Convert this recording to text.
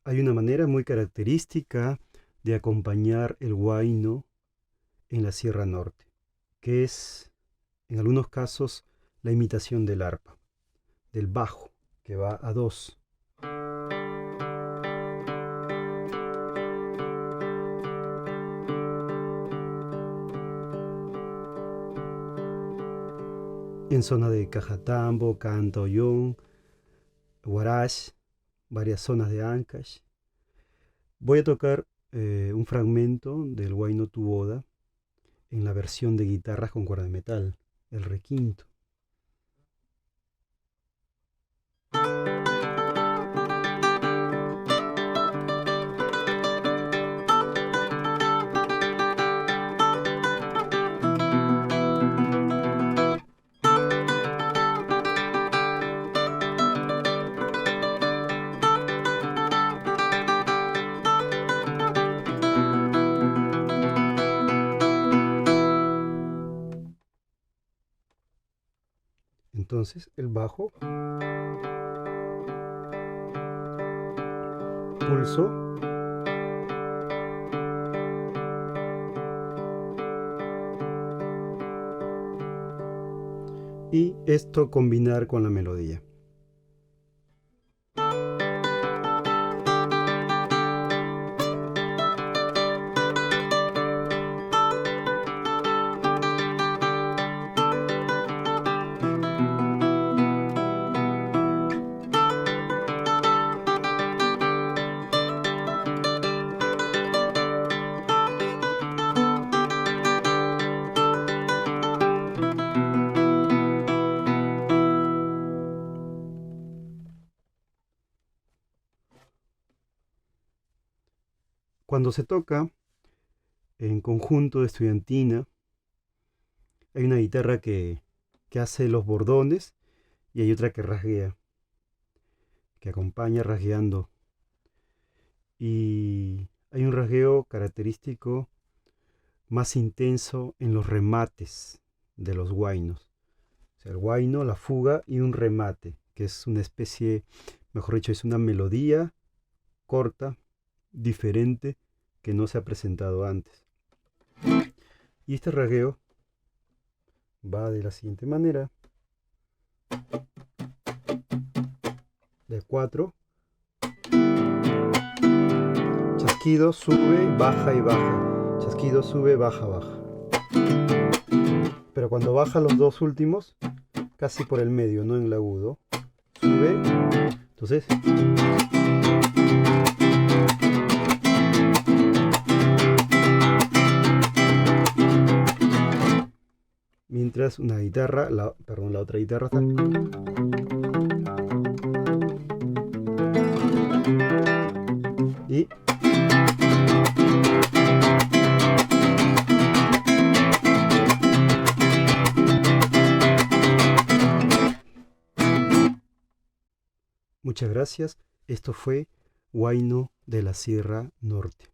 Hay una manera muy característica de acompañar el huayno en la Sierra Norte, que es, en algunos casos, la imitación del arpa, del bajo, que va a dos. En zona de Cajatambo, Canta Ollón, Huarash, varias zonas de Ancash. Voy a tocar un fragmento del Huayno Tuboda en la versión de guitarras con cuerda de metal, el requinto. Entonces el bajo, pulso, y esto combinar con la melodía. Cuando se toca en conjunto de estudiantina, hay una guitarra que hace los bordones y hay otra que rasguea, que acompaña rasgueando. Y hay un rasgueo característico más intenso en los remates de los huaynos. O sea, el huayno, la fuga y un remate, que es una especie, mejor dicho, es una melodía corta, diferente, que no se ha presentado antes. Y este rasgueo va de la siguiente manera. De 4. Chasquido, sube, baja y baja. Chasquido, sube, baja, baja. Pero cuando baja los dos últimos, casi por el medio, no en el agudo. Sube. Entonces... mientras una guitarra, la otra guitarra está... y... Muchas gracias. Esto fue Huayno de la Sierra Norte.